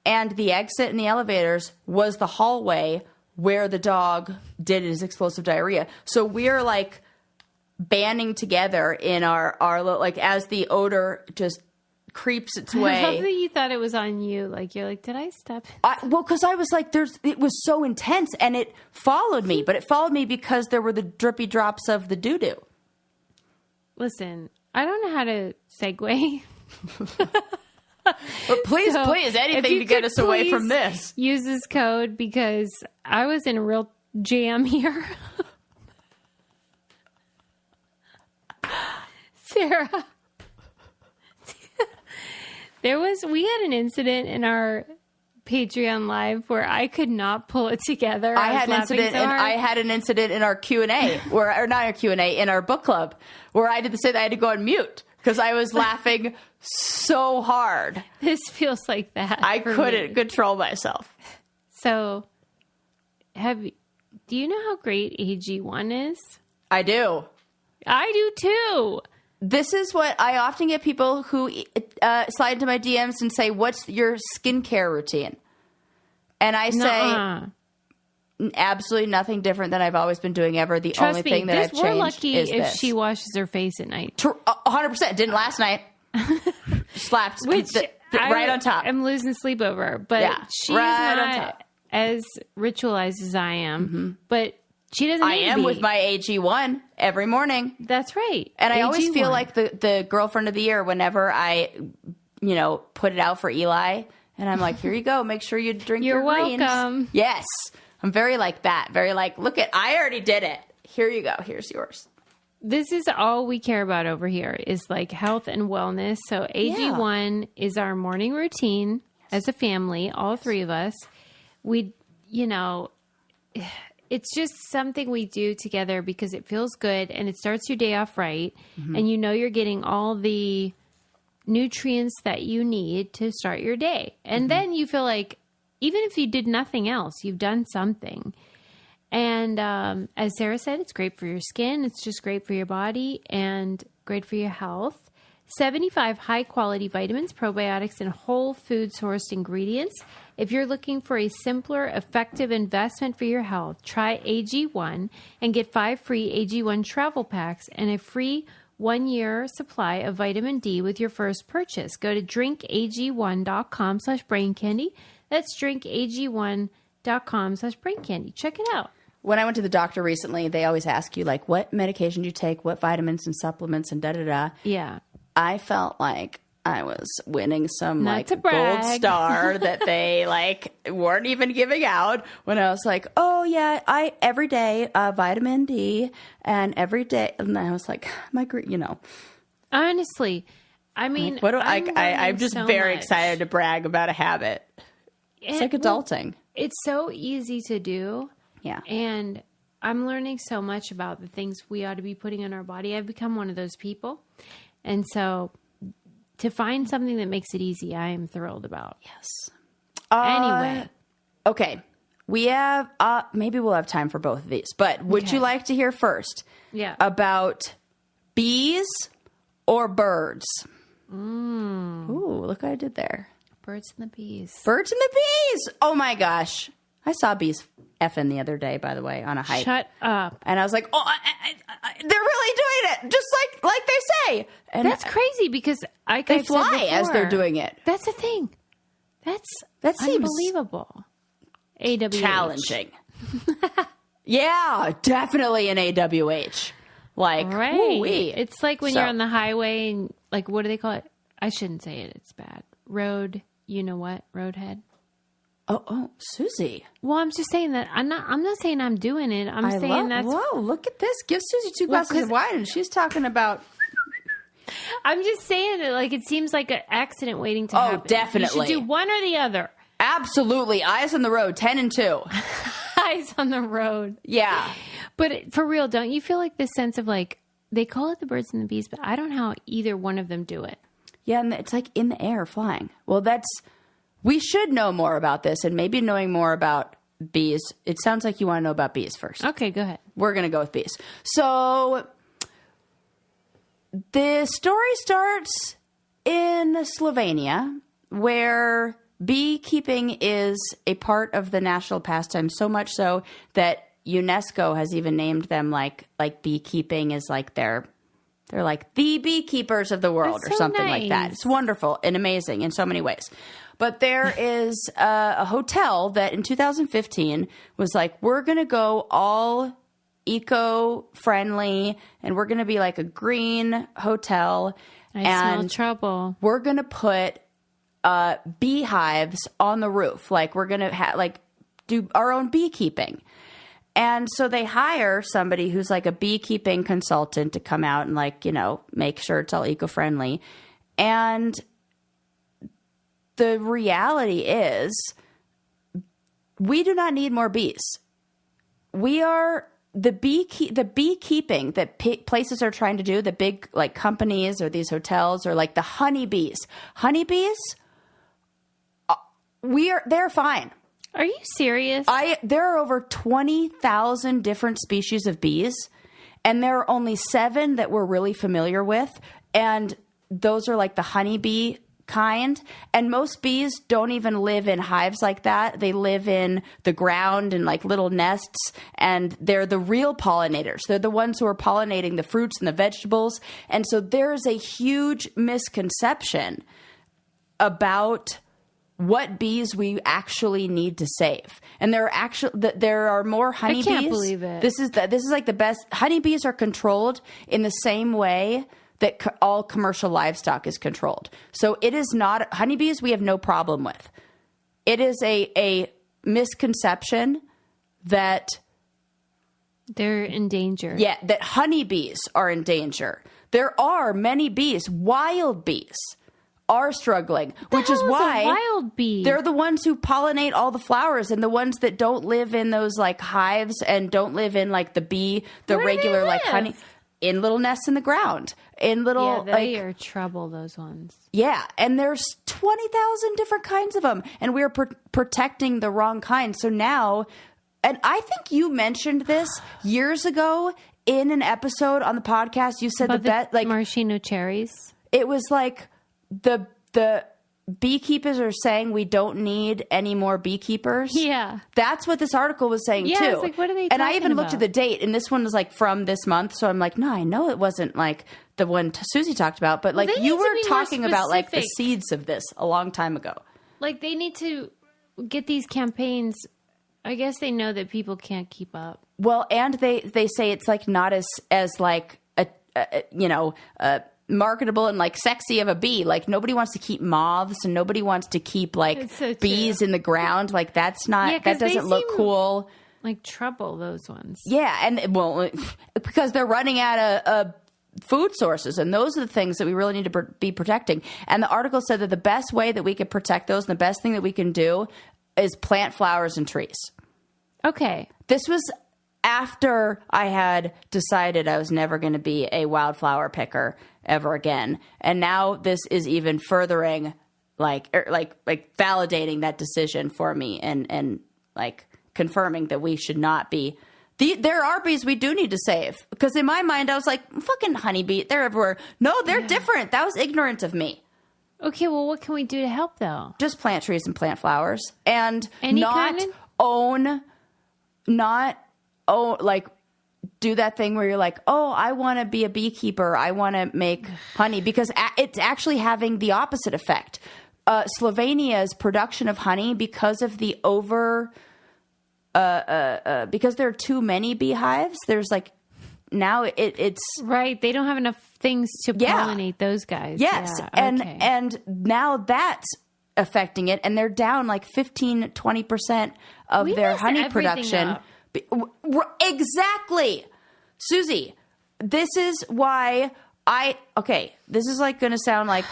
and the exit in the elevators was the hallway where the dog did his explosive diarrhea. So we're like banding together in our like as the odor just creeps its way. I love that you thought it was on you. Like, you're like, did I step? Well, because I was like, it was so intense, and it followed me. But it followed me because there were the drippy drops of the doo-doo. Listen, I don't know how to segue. But please, anything to get us away from this. Use this code, because I was in a real jam here. Sarah. We had an incident in our Patreon live where I could not pull it together. I had an incident in our Q&A, or not our Q&A, in our book club, where I did the same. I had to go on mute because I was laughing so hard. This feels like that. I couldn't control myself. So, do you know how great AG1 is? I do. I do too. This is what I often get people who slide into my DMs and say, "What's your skincare routine?" And I say, absolutely nothing different than I've always been doing ever. The only thing that I've changed is this. We're lucky if she washes her face at night. 100%. Didn't last night. Slapped right on top. I'm losing sleep over her, but she's not as ritualized as I am. Mm-hmm. But she doesn't. I am with my AG1 every morning. That's right. And I always feel like the girlfriend of the year whenever I, put it out for Eli, and I'm like, here you go. Make sure you drink your greens. You're welcome. Yes. I'm very like that. Very like, look I already did it. Here you go. Here's yours. This is all we care about over here is like health and wellness. So AG1 is our morning routine as a family, all three of us. We, it's just something we do together because it feels good and it starts your day off right. Mm-hmm. And you're getting all the nutrients that you need to start your day. And then you feel like even if you did nothing else, you've done something. And as Sarah said, it's great for your skin. It's just great for your body and great for your health. 75 high-quality vitamins, probiotics, and whole food-sourced ingredients. If you're looking for a simpler, effective investment for your health, try AG1 and get 5 free AG1 travel packs and a free 1-year supply of vitamin D with your first purchase. Go to drinkag1.com/braincandy. That's drinkag1.com/braincandy. Check it out. When I went to the doctor recently, they always ask you, like, what medication do you take, what vitamins and supplements and da-da-da. Yeah. I felt like I was winning some gold star that they weren't even giving out when I was like, oh yeah, I every day vitamin D and every day, and I was like, honestly, I mean, I'm just very excited to brag about a habit. It's like adulting. It's so easy to do. Yeah. And I'm learning so much about the things we ought to be putting in our body. I've become one of those people. And so to find something that makes it easy, I am thrilled about. Yes. Anyway. Okay. We have, maybe we'll have time for both of these, but would you like to hear first about bees or birds? Ooh, look what I did there. Birds and the bees. Birds and the bees. Oh my gosh. I saw bees effing the other day, by the way, on a hike. Shut up. And I was like, oh, they're really doing it, just like they say. And that's crazy because they fly as they're doing it. That's the thing. That seems unbelievable. AWH. Challenging. Yeah, definitely an AWH. Like, right. It's like when you're on the highway and what do they call it? I shouldn't say it. It's bad. Road, you know what? Roadhead. Oh, Susie. Well, I'm just saying that I'm not saying I'm doing it. I'm saying that's. Whoa, look at this. Give Susie 2 glasses of wine, and she's talking about. I'm just saying that, like, it seems like an accident waiting to happen. Oh, definitely. You should do one or the other. Absolutely. Eyes on the road, 10 and 2. Eyes on the road. Yeah. But for real, don't you feel like this sense of, like, they call it the birds and the bees, but I don't know how either one of them do it. Yeah, and it's like in the air flying. Well, we should know more about this, and maybe knowing more about bees. It sounds like you want to know about bees first. Okay, go ahead. We're going to go with bees. So the story starts in Slovenia, where beekeeping is a part of the national pastime, so much so that UNESCO has even named them like beekeeping is like they're like the beekeepers of the world. That's or so something like that. nice. It's wonderful and amazing in so many ways. But there is a hotel that in 2015 was like, we're going to go all eco-friendly and we're going to be like a green hotel. I and smell trouble. we're going to put beehives on the roof. Like we're going to do our own beekeeping. And so they hire somebody who's like a beekeeping consultant to come out and like, make sure it's all eco-friendly. And the reality is we do not need more bees. We are the beekeeping that places are trying to do, the big like companies or these hotels or like the honeybees. Honeybees, they're fine. Are you serious? There are over 20,000 different species of bees, and there are only 7 that we're really familiar with, and those are like the honeybee kind. And most bees don't even live in hives like that. They live in the ground in like little nests, and they're the real pollinators. They're the ones who are pollinating the fruits and the vegetables. And so there's a huge misconception about what bees we actually need to save. And there are more honeybees. I can't believe it. This is like the best. Honeybees are controlled in the same way that all commercial livestock is controlled. So it is not honeybees we have no problem with. It is a misconception that they're in danger. Yeah, that honeybees are in danger. There are many bees, wild bees, are struggling, which is why a wild bee? They're the ones who pollinate all the flowers, and the ones that don't live in those like hives and don't live in like the Where regular do they like live? honey, in little nests in the ground, in little they are trouble. Those ones. Yeah, and there's 20,000 different kinds of them, and we're protecting the wrong kind. So now, and I think you mentioned this years ago in an episode on the podcast. You said About the maraschino cherries. It was like the beekeepers are saying we don't need any more beekeepers. Yeah. That's what this article was saying Yeah, too. it's like, what are they And I talking even looked at about? the date, and this one was like from this month. So I'm like, no, I know it wasn't like the one Susie talked about, but like they you need to were be more talking about like the specific. seeds of this a long time ago. Like, they need to get these campaigns. I guess they know that people can't keep up. Well, and they say it's like not as like a marketable and like sexy of a bee. Like nobody wants to keep moths, and nobody wants to keep like So bees in the ground. Like that's not, Yeah, 'cause that doesn't they look seem cool. Like trouble, those ones. Yeah. And well, because they're running out of food sources, and those are the things that we really need to be protecting. And the article said that the best way that we could protect those, and the best thing that we can do, is plant flowers and trees. Okay. This was after I had decided I was never going to be a wildflower picker ever again. And now this is even furthering, like validating that decision for me, and like confirming that we should not be. There are bees we do need to save, because in my mind I was like, fucking honeybee, they're everywhere. No, they're different. That was ignorant of me. Okay, well, what can we do to help, though? Just plant trees and plant flowers, and Any not kind like do that thing where you're like, oh, I want to be a beekeeper, I want to make honey, because it's actually having the opposite effect. Slovenia's production of honey, because of the because there are too many beehives, there's like now it's right. They don't have enough things to pollinate those guys. Yes, Yeah, okay. and now that's affecting it, and they're down like 15-20% of their messed honey everything production. up. Exactly, Susie. This is why this is like going to sound like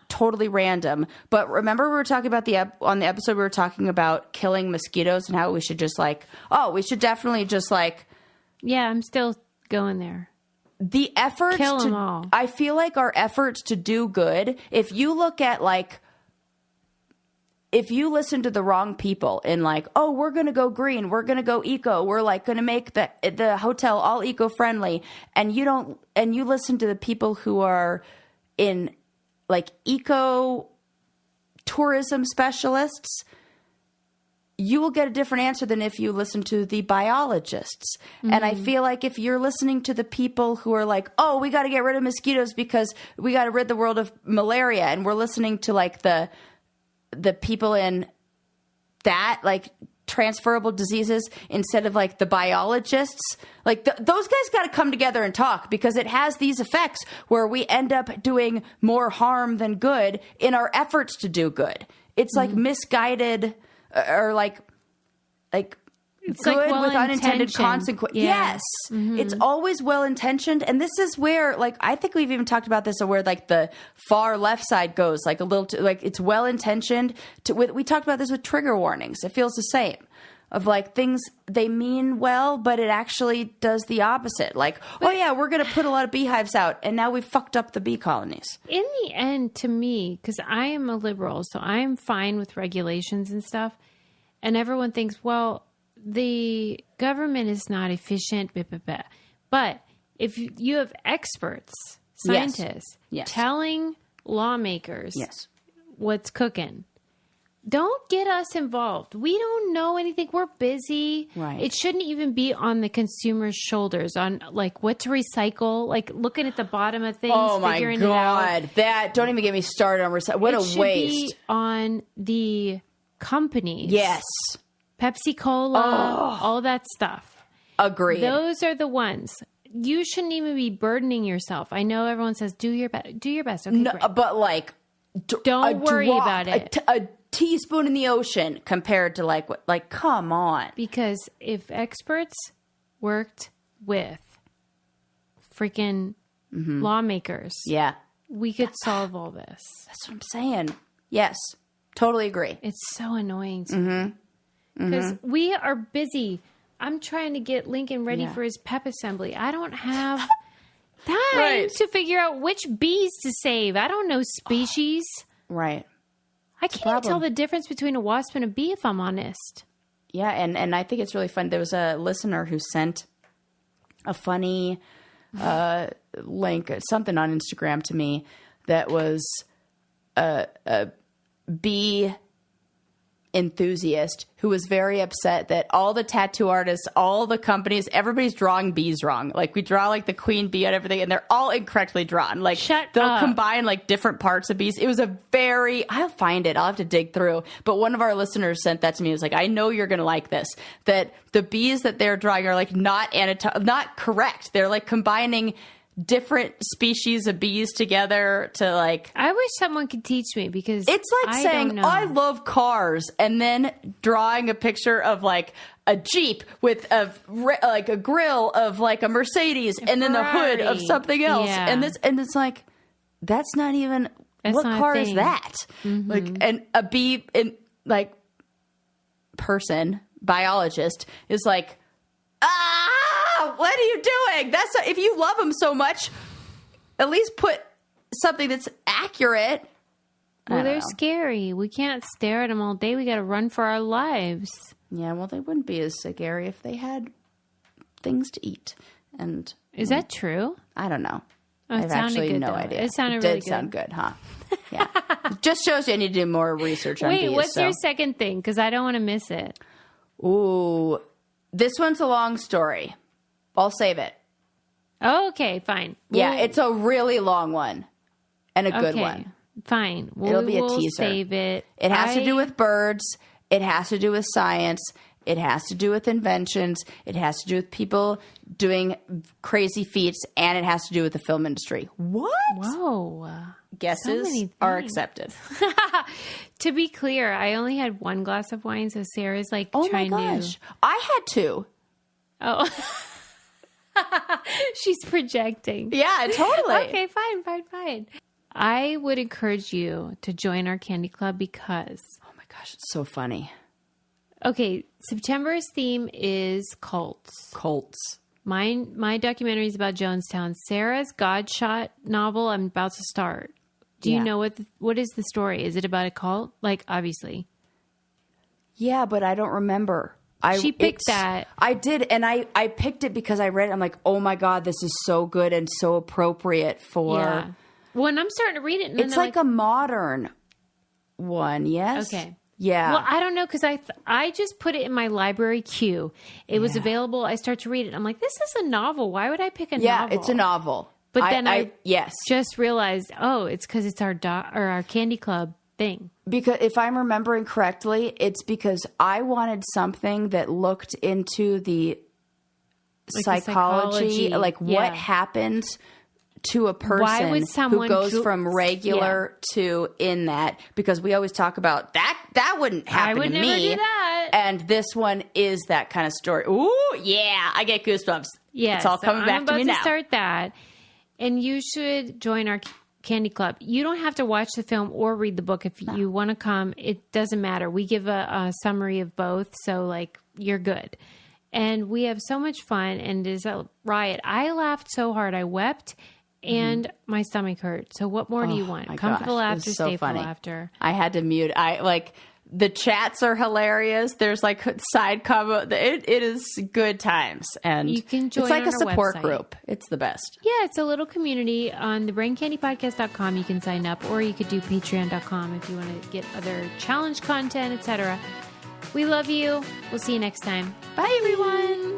totally random, but remember we were talking about on the episode we were talking about killing mosquitoes and how we should just like, we should definitely just like, yeah, I'm still going there. The efforts kill them all. I feel like our efforts to do good, if you look at like, if you listen to the wrong people and like, oh, we're going to go green, we're going to go eco, we're like going to make the hotel all eco-friendly, and you listen to the people who are in like eco tourism specialists, you will get a different answer than if you listen to the biologists. Mm-hmm. And I feel like if you're listening to the people who are like, oh, we got to get rid of mosquitoes because we got to rid the world of malaria, and we're listening to like the people in that like transferable diseases instead of like the biologists, like those guys got to come together and talk, because it has these effects where we end up doing more harm than good in our efforts to do good. It's like misguided or like it's good like with unintended consequences. Yeah. Yes. It's always well-intentioned. And this is where, like, I think we've even talked about this, where like the far left side goes like a little, like it's well-intentioned. We talked about this with trigger warnings. It feels the same, of like things they mean well, but it actually does the opposite. Like, oh yeah, we're going to put a lot of beehives out, and now we've fucked up the bee colonies. In the end, to me, because I am a liberal, so I'm fine with regulations and stuff. And everyone thinks, well, the government is not efficient, blah, blah, blah. But if you have experts, scientists, Yes. telling lawmakers Yes. what's cooking, don't get us involved. We don't know anything. We're busy. Right. It shouldn't even be on the consumer's shoulders on like what to recycle, like looking at the bottom of things, Oh my figuring it out. God. That, don't even get me started on recycling. What It a should waste. be on the companies. Yes. Pepsi Cola, all that stuff. Agreed. Those are the ones. You shouldn't even be burdening yourself. I know everyone says do your best. Do your best. Okay, No, great. but like, Don't worry about it. A teaspoon in the ocean compared to like what? Like, come on. Because if experts worked with freaking lawmakers, Yeah, we could solve all this. that's what I'm saying. Yes, totally agree. It's so annoying to me. Because we are busy. I'm trying to get Lincoln ready for his pep assembly. I don't have time to figure out which bees to save. I don't know species. Right. I can't even tell the difference between a wasp and a bee, if I'm honest. Yeah, and I think it's really fun. There was a listener who sent a funny link, something on Instagram to me that was a bee enthusiast who was very upset that all the tattoo artists, all the companies, everybody's drawing bees wrong. Like, we draw like the queen bee and everything, and they're all incorrectly drawn. Like, they'll combine like different parts of bees. It was I'll find it. I'll have to dig through. But one of our listeners sent that to me. It was like, I know you're going to like this, that the bees that they're drawing are like not correct. They're like combining different species of bees together to like. I wish someone could teach me, because It's like saying, I love cars, and then drawing a picture of like a Jeep with a grill of like a Mercedes, and then the hood of something else. Yeah. And it's like, that's not even, what car is that? Like, and a bee in like person, biologist is like, what are you doing? If you love them so much, at least put something that's accurate. Well, they're scary. We can't stare at them all day. We got to run for our lives. Yeah, well, they wouldn't be as scary if they had things to eat. And is that true? I don't know. Oh, I've actually no idea. It sounded really good. Did sound good, huh? Yeah. Just shows you I need to do more research on bees. Wait, what's your second thing? Because I don't want to miss it. Ooh, this one's a long story. I'll save it. Oh, okay, fine. Yeah, it's a really long one and a good one. Fine. It'll be a teaser. Save it. It has to do with birds. It has to do with science. It has to do with inventions. It has to do with people doing crazy feats, and it has to do with the film industry. What? Whoa. Guesses are accepted. To be clear, I only had one glass of wine, so Sarah's like Oh trying my gosh. I had two. Oh. She's projecting. Yeah, totally. Okay, fine. I would encourage you to join our candy club because... Oh my gosh, it's so funny. Okay, September's theme is cults. My documentary is about Jonestown. Sarah's Godshot novel I'm about to start. Do you know what is the story? Is it about a cult? Like, obviously. Yeah, but I don't remember. She picked that. I did, and I picked it because I read it. I'm like, oh my God, this is so good and so appropriate for... Yeah. When I'm starting to read it... And it's like a modern one, yes? Okay. Yeah. Well, I don't know, because I just put it in my library queue. It was available. I start to read it. I'm like, this is a novel. Why would I pick a novel? Yeah, it's a novel. But then I yes. just realized, it's because it's our candy club thing. Because if I'm remembering correctly, it's because I wanted something that looked into the psychology, like what happens to a person who goes from regular to in that. Because we always talk about that wouldn't happen to me. I would never do that. And this one is that kind of story. Ooh, yeah, I get goosebumps. Yeah, it's all coming back to me now. I'm about to start that. And you should join our candy club. You don't have to watch the film or read the book. If you want to come, it doesn't matter. We give a summary of both. So like you're good. And we have so much fun and it's a riot. I laughed so hard. I wept and my stomach hurt. So what more do you want? Comfortable laughter, so stay funny. Full laughter. I had to mute. The chats are hilarious. There's like side comment. It is good times. And you can join it's like a support website. Group. It's the best. Yeah, it's a little community. On thebraincandypodcast.com you can sign up, or you could do patreon.com if you want to get other challenge content, etc. We love you. We'll see you next time. Bye, everyone.